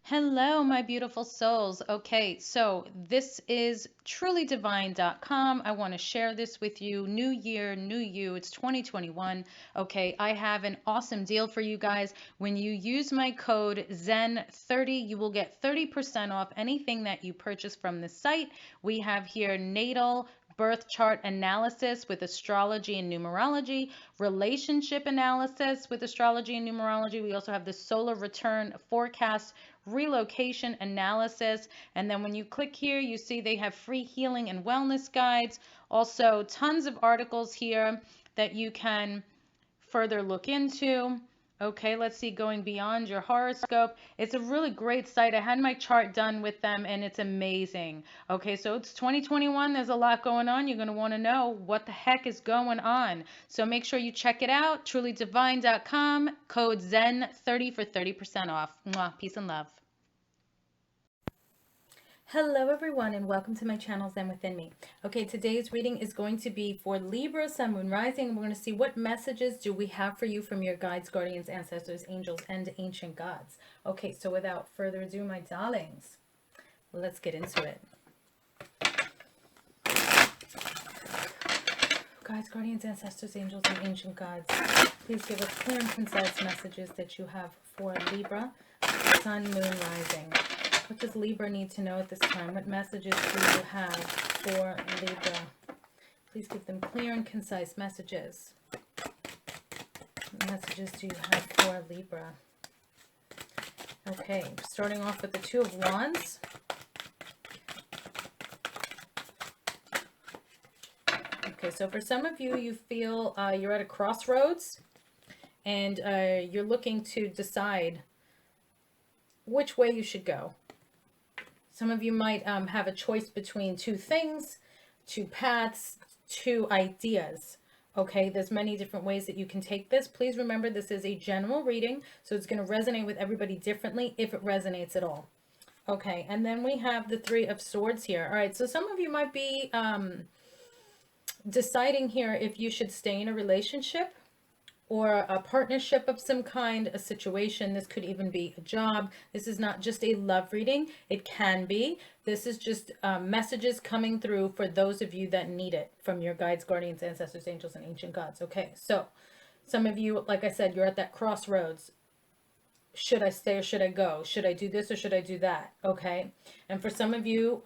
Hello, my beautiful souls. Okay, so this is trulydivine.com. I want to share this with you. New year, new you. It's 2021. Okay, I have an awesome deal for you guys. When you use my code ZEN30, you will get 30% off anything that you purchase from the site. We have here natal birth chart analysis with astrology and numerology, relationship analysis with astrology and numerology. We also have the solar return forecast, relocation analysis. And then when you click here, you see they have free healing and wellness guides. Also, tons of articles here that you can further look into. Okay, let's see, going beyond your horoscope. It's a really great site. I had my chart done with them and it's amazing. Okay, so it's 2021. There's a lot going on. You're going to want to know what the heck is going on. So make sure you check it out. Trulydivine.com, code ZEN30 for 30% off. Mwah, peace and love. Hello everyone and welcome to my channel Zen Within Me. Okay, today's reading is going to be for Libra, Sun, Moon, Rising. We're going to see what messages do we have for you from your guides, guardians, ancestors, angels, and ancient gods. Okay, so without further ado, my darlings, let's get into it. Guides, guardians, ancestors, angels, and ancient gods, please give us clear and concise messages that you have for Libra, Sun, Moon, Rising. What does Libra need to know at this time? What messages do you have for Libra? Please give them clear and concise messages. What messages do you have for Libra? Okay, starting off with the Two of Wands. Okay, so for some of you, you feel you're at a crossroads and you're looking to decide which way you should go. Some of you might have a choice between two things, two paths, two ideas. Okay, there's many different ways that you can take this. Please remember this is a general reading, so it's going to resonate with everybody differently if it resonates at all. Okay, and then we have the Three of Swords here. All right, so some of you might be deciding here if you should stay in a relationship or a partnership of some kind, a situation. This could even be a job. This is not just a love reading. It can be. This is just messages coming through for those of you that need it from your guides, guardians, ancestors, angels, and ancient gods. Okay, so some of you, like I said, you're at that crossroads. Should I stay or should I go? Should I do this or should I do that? Okay, and for some of you,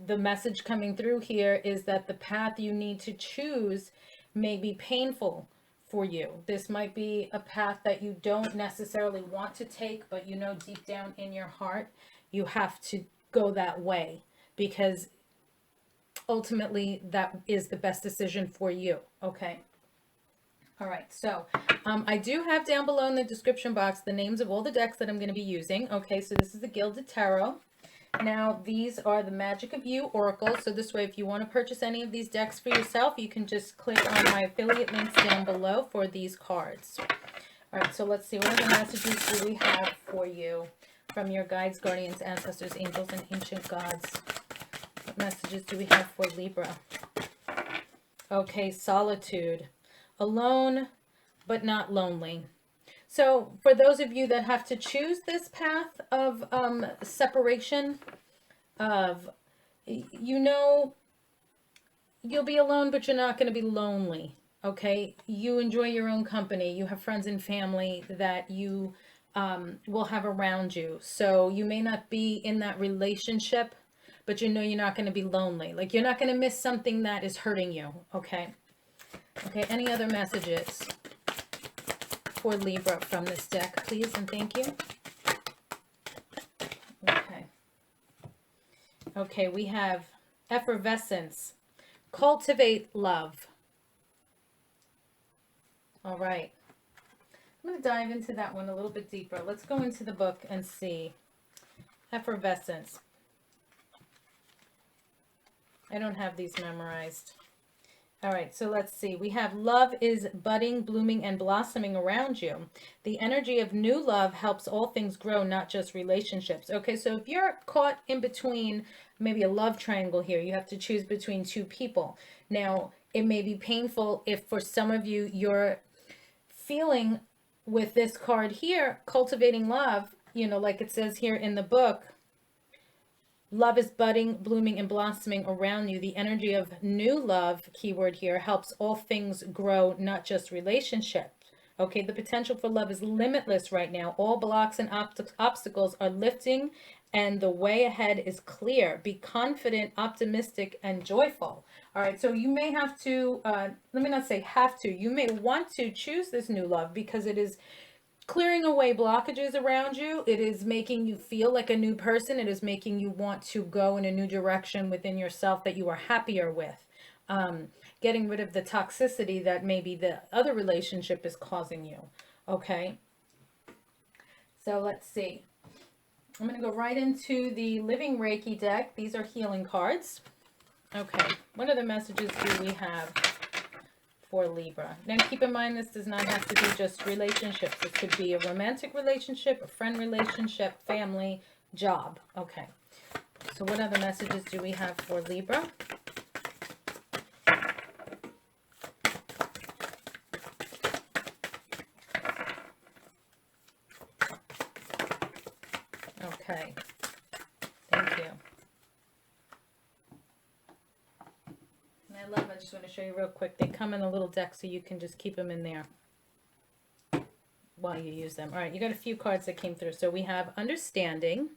the message coming through here is that the path you need to choose may be painful for you. This might be a path that you don't necessarily want to take, but you know deep down in your heart you have to go that way because ultimately that is the best decision for you. Okay. All right, so I do have down below in the description box the names of all the decks that I'm going to be using. Okay, so this is the Gilded Tarot. Now, these are the Magic of You Oracle. So this way, if you want to purchase any of these decks for yourself, you can just click on my affiliate links down below for these cards. All right, so let's see. What other messages do we have for you from your guides, guardians, ancestors, angels, and ancient gods? What messages do we have for Libra? Okay, solitude. Alone, but not lonely. So for those of you that have to choose this path of separation, of, you know, you'll be alone, but you're not going to be lonely. Okay, you enjoy your own company. You have friends and family that you will have around you. So you may not be in that relationship, but you know you're not going to be lonely. Like you're not going to miss something that is hurting you. Okay. Okay, any other messages for Libra from this deck, please, and thank you. Okay. Okay, we have effervescence. Cultivate love. All right. I'm going to dive into that one a little bit deeper. Let's go into the book and see. Effervescence. I don't have these memorized. All right, so let's see. We have love is budding, blooming, and blossoming around you. The energy of new love helps all things grow, not just relationships. Okay, so if you're caught in between maybe a love triangle here, you have to choose between two people. Now, it may be painful if for some of you, you're feeling with this card here, cultivating love, you know, like it says here in the book, love is budding, blooming, and blossoming around you. The energy of new love, keyword here, helps all things grow, not just relationships. Okay, the potential for love is limitless right now. All blocks and obstacles are lifting, and the way ahead is clear. Be confident, optimistic, and joyful. All right, so you may have to, let me not say have to, you may want to choose this new love because it is clearing away blockages around you. It is making you feel like a new person. It is making you want to go in a new direction within yourself that you are happier with. Getting rid of the toxicity that maybe the other relationship is causing you. Okay. So let's see. I'm going to go right into the Living Reiki deck. These are healing cards. Okay. What other messages do we have for Libra? Now keep in mind, this does not have to be just relationships. It could be a romantic relationship, a friend relationship, family, job. Okay. So what other messages do we have for Libra? Okay. Thank you. And I love, I just want to show you real quick. They come in a little deck so you can just keep them in there while you use them. All right, you got a few cards that came through. So we have understanding.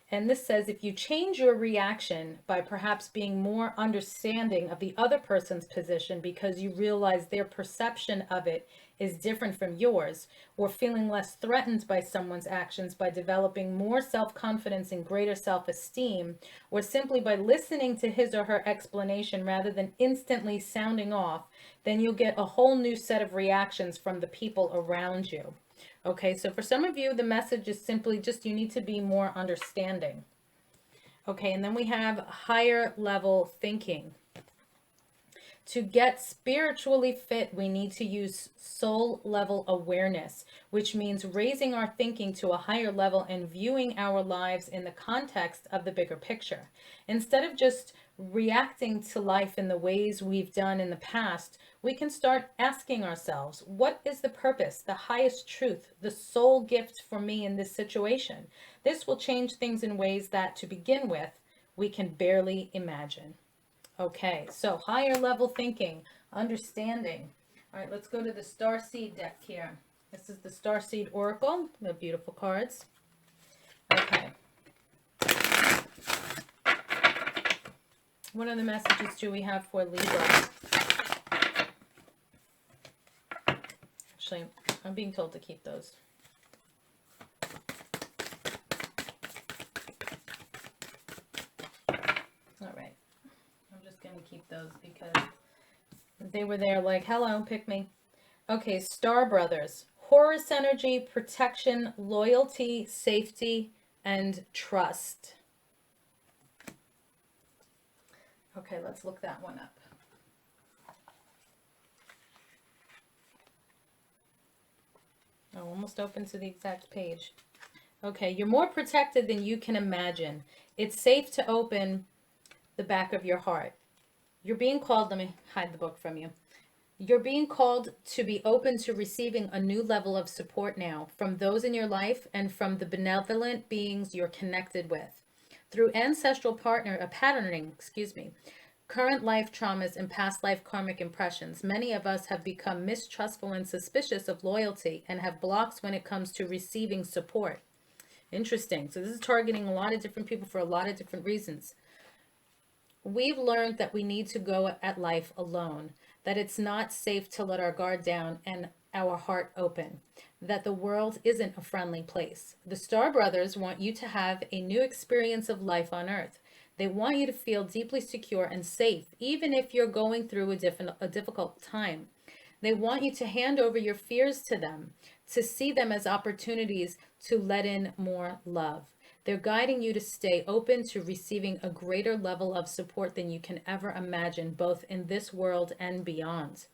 And this says, if you change your reaction by perhaps being more understanding of the other person's position because you realize their perception of it is different from yours, or feeling less threatened by someone's actions by developing more self-confidence and greater self-esteem, or simply by listening to his or her explanation rather than instantly sounding off, then you'll get a whole new set of reactions from the people around you. Okay, so for some of you, the message is simply just you need to be more understanding. Okay, and then we have higher level thinking. To get spiritually fit, we need to use soul level awareness, which means raising our thinking to a higher level and viewing our lives in the context of the bigger picture. Instead of just reacting to life in the ways we've done in the past, we can start asking ourselves, what is the purpose, the highest truth, the soul gift for me in this situation? This will change things in ways that, to begin with, we can barely imagine. Okay, so higher level thinking, understanding. All right, let's go to the Starseed deck here. This is the Starseed Oracle. They're beautiful cards. Okay. What other messages do we have for Libra? Actually, I'm being told to keep those. All right. I'm just going to keep those because they were there like, hello, pick me. Okay, Star Brothers. Horus energy, protection, loyalty, safety, and trust. Okay, let's look that one up. Oh, almost open to the exact page. Okay, you're more protected than you can imagine. It's safe to open the back of your heart. You're being called, let me hide the book from you. You're being called to be open to receiving a new level of support now from those in your life and from the benevolent beings you're connected with. Through ancestral patterning, current life traumas and past life karmic impressions, many of us have become mistrustful and suspicious of loyalty and have blocks when it comes to receiving support. Interesting. So this is targeting a lot of different people for a lot of different reasons. We've learned that we need to go at life alone, that it's not safe to let our guard down and our heart open, that the world isn't a friendly place. The Star Brothers want you to have a new experience of life on Earth. They want you to feel deeply secure and safe, even if you're going through a difficult time. They want you to hand over your fears to them, to see them as opportunities to let in more love. They're guiding you to stay open to receiving a greater level of support than you can ever imagine, both in this world and beyond.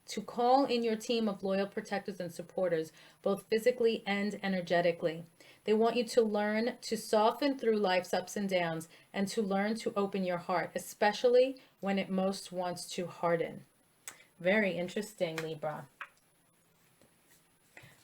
To call in your team of loyal protectors and supporters, both physically and energetically. They want you to learn to soften through life's ups and downs and to learn to open your heart, especially when it most wants to harden. Very interesting, Libra.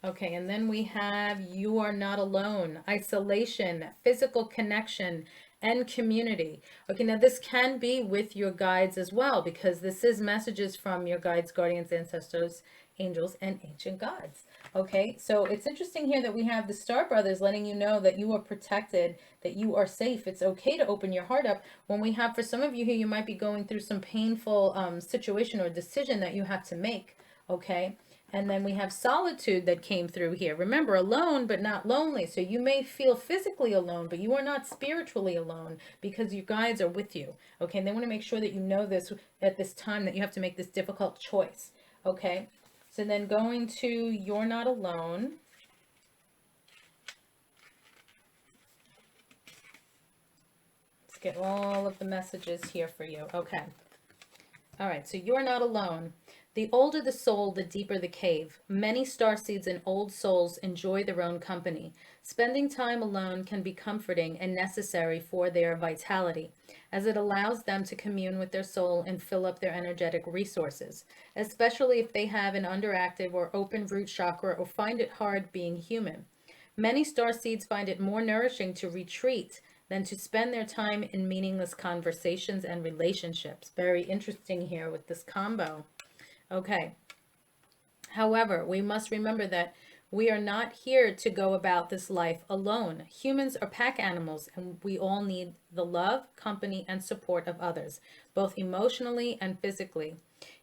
Okay, and then we have you are not alone, isolation, physical connection, and community. Okay, now this can be with your guides as well, because this is messages from your guides, guardians, ancestors, angels, and ancient gods. Okay, so it's interesting here that we have the Star Brothers letting you know that you are protected, that you are safe. It's okay to open your heart up. When we have, for some of you here, you might be going through some painful situation or decision that you have to make. Okay. And then we have solitude that came through here. Remember, alone but not lonely. So you may feel physically alone, but you are not spiritually alone because your guides are with you. Okay, and they want to make sure that you know this at this time, that you have to make this difficult choice. Okay, so then going to you're not alone. Let's get all of the messages here for you. Okay. All right, so you're not alone. The older the soul, the deeper the cave. Many starseeds and old souls enjoy their own company. Spending time alone can be comforting and necessary for their vitality, as it allows them to commune with their soul and fill up their energetic resources, especially if they have an underactive or open root chakra or find it hard being human. Many starseeds find it more nourishing to retreat than to spend their time in meaningless conversations and relationships. Very interesting here with this combo. Okay. However, we must remember that we are not here to go about this life alone. Humans are pack animals, and we all need the love, company, and support of others, both emotionally and physically.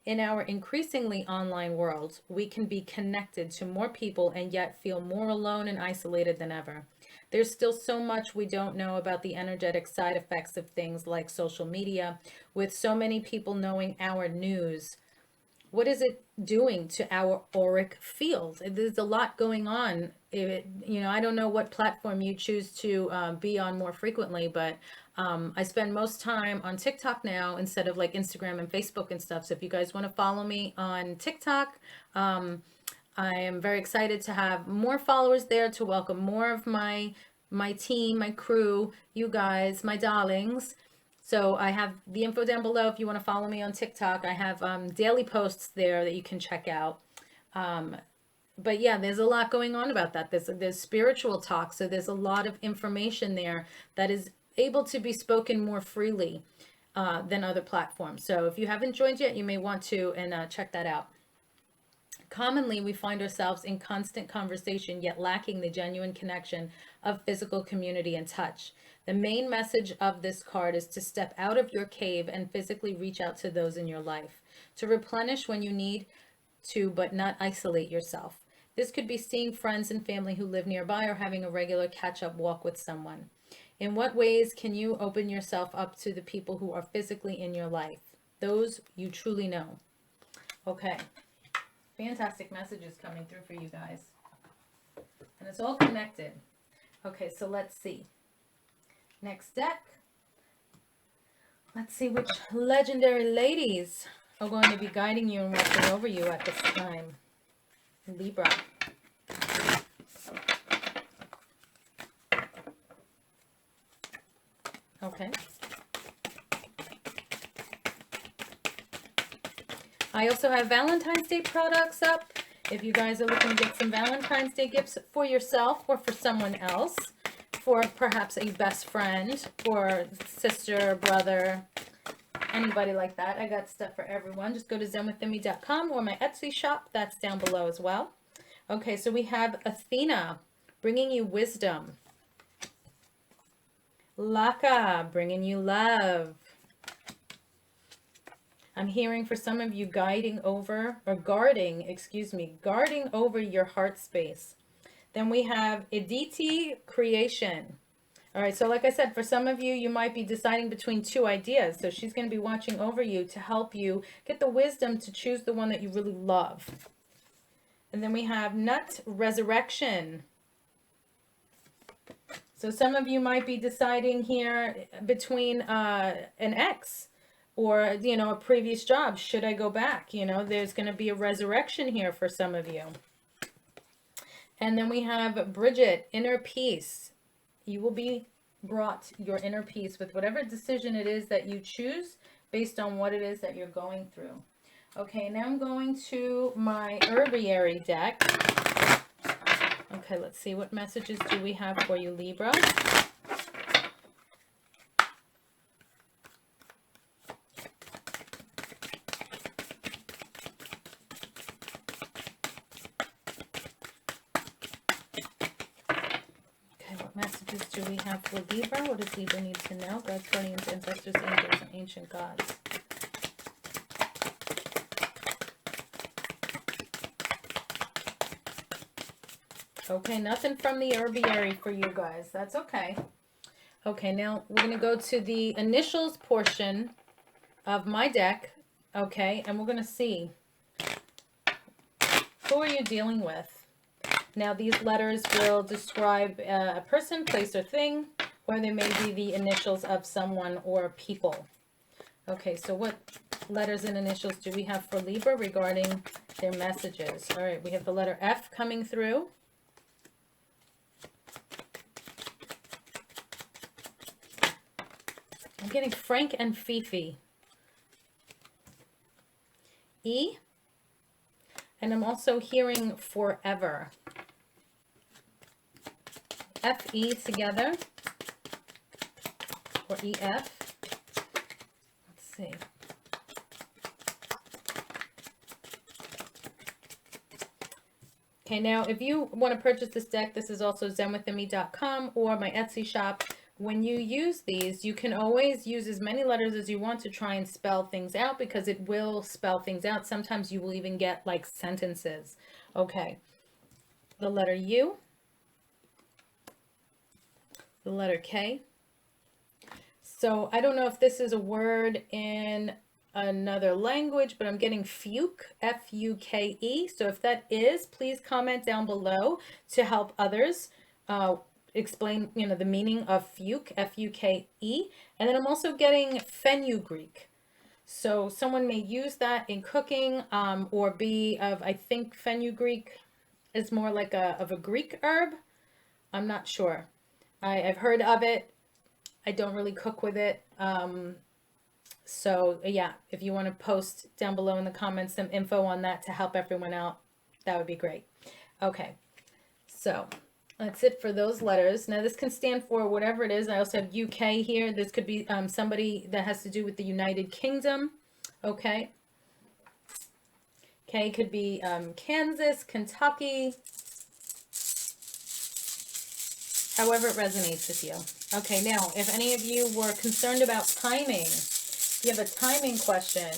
In our increasingly online world, we can be connected to more people and yet feel more alone and isolated than ever. There's still so much we don't know about the energetic side effects of things like social media, with so many people knowing our news. What is it doing to our auric field? There's a lot going on. I don't know what platform you choose to be on more frequently, but I spend most time on TikTok now instead of like Instagram and Facebook and stuff. So if you guys want to follow me on TikTok, I am very excited to have more followers there, to welcome more of my team, my crew, you guys, my darlings. So I have the info down below if you want to follow me on TikTok. I have daily posts there that you can check out. But yeah, there's a lot going on about that. There's spiritual talk, so there's a lot of information there that is able to be spoken more freely than other platforms. So if you haven't joined yet, you may want to and check that out. Commonly, we find ourselves in constant conversation, yet lacking the genuine connection of physical community and touch. The main message of this card is to step out of your cave and physically reach out to those in your life, to replenish when you need to, but not isolate yourself. This could be seeing friends and family who live nearby or having a regular catch-up walk with someone. In what ways can you open yourself up to the people who are physically in your life? Those you truly know. Okay. Fantastic messages coming through for you guys. And it's all connected. Okay, so let's see. Next deck. Let's see which legendary ladies are going to be guiding you and watching over you at this time. Libra. Okay. I also have Valentine's Day products up. If you guys are looking to get some Valentine's Day gifts for yourself or for someone else, for perhaps a best friend or sister, brother, anybody like that, I got stuff for everyone. Just go to zenwiththemy.com or my Etsy shop. That's down below as well. Okay, so we have Athena bringing you wisdom. Laka bringing you love. I'm hearing for some of you guarding over your heart space. Then we have Iditi creation. All right, so like I said, for some of you, you might be deciding between two ideas. So she's going to be watching over you to help you get the wisdom to choose the one that you really love. And then we have Nut resurrection. So some of you might be deciding here between an ex or, a previous job. Should I go back? There's going to be a resurrection here for some of you. And then we have Bridget, inner peace. You will be brought your inner peace with whatever decision it is that you choose based on what it is that you're going through. Okay, now I'm going to my herbiary deck. Okay, let's see. What messages do we have for you, Libra? What messages do we have for Libra? What does Libra need to know? God's guardians, ancestors, angels, and ancient gods. Okay, nothing from the herbiary for you guys. That's okay. Okay, now we're going to go to the initials portion of my deck. Okay, and we're going to see who are you dealing with. Now, these letters will describe a person, place, or thing, or they may be the initials of someone or people. Okay, so what letters and initials do we have for Libra regarding their messages? All right, we have the letter F coming through. I'm getting Frank and Fifi. E. And I'm also hearing forever. F-E together. Or E-F. Let's see. Okay, now if you want to purchase this deck, this is also zenwithinme.com or my Etsy shop. When you use these, you can always use as many letters as you want to try and spell things out, because it will spell things out. Sometimes you will even get like sentences. Okay, the letter U, the letter K. So I don't know if this is a word in another language, but I'm getting fuke, F-U-K-E. So if that is, please comment down below to help others explain, the meaning of fuke, F-U-K-E. And then I'm also getting fenugreek. So someone may use that in cooking, or be of, I think fenugreek is more like of a Greek herb. I'm not sure. I've heard of it. I don't really cook with it. So yeah, if you want to post down below in the comments some info on that to help everyone out, that would be great. Okay, so that's it for those letters. Now this can stand for whatever it is. I also have UK here. This could be somebody that has to do with the United Kingdom. Okay. K could be Kansas, Kentucky, however it resonates with you. Okay, now if any of you were concerned about timing, if you have a timing question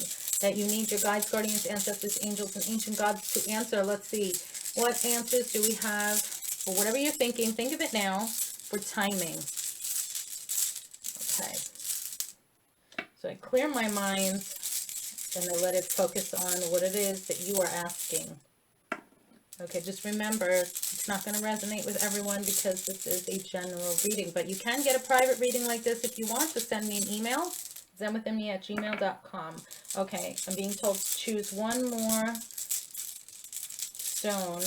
that you need your guides, guardians, ancestors, angels, and ancient gods to answer, let's see. What answers do we have? Or whatever you're thinking, think of it now for timing. Okay. So I clear my mind and I let it focus on what it is that you are asking. Okay, just remember, it's not going to resonate with everyone because this is a general reading, but you can get a private reading like this if you want. Just send me an email, zenwithinme@gmail.com. Okay, I'm being told to choose one more stone.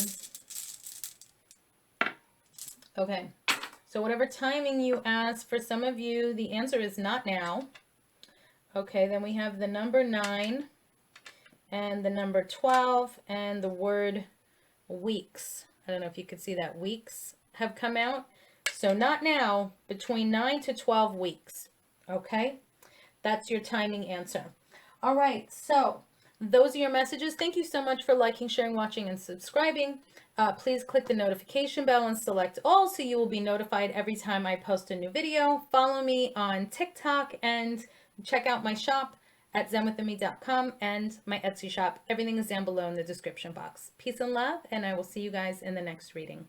Okay, so whatever timing you ask, for some of you, the answer is not now. Okay, then we have the number 9 and the number 12 and the word weeks. I don't know if you could see that. Weeks have come out. So not now, between 9 to 12 weeks. Okay, that's your timing answer. All right, so those are your messages. Thank you so much for liking, sharing, watching, and subscribing. Please click the notification bell and select all so you will be notified every time I post a new video. Follow me on TikTok and check out my shop at zenwithinme.com and my Etsy shop. Everything is down below in the description box. Peace and love, and I will see you guys in the next reading.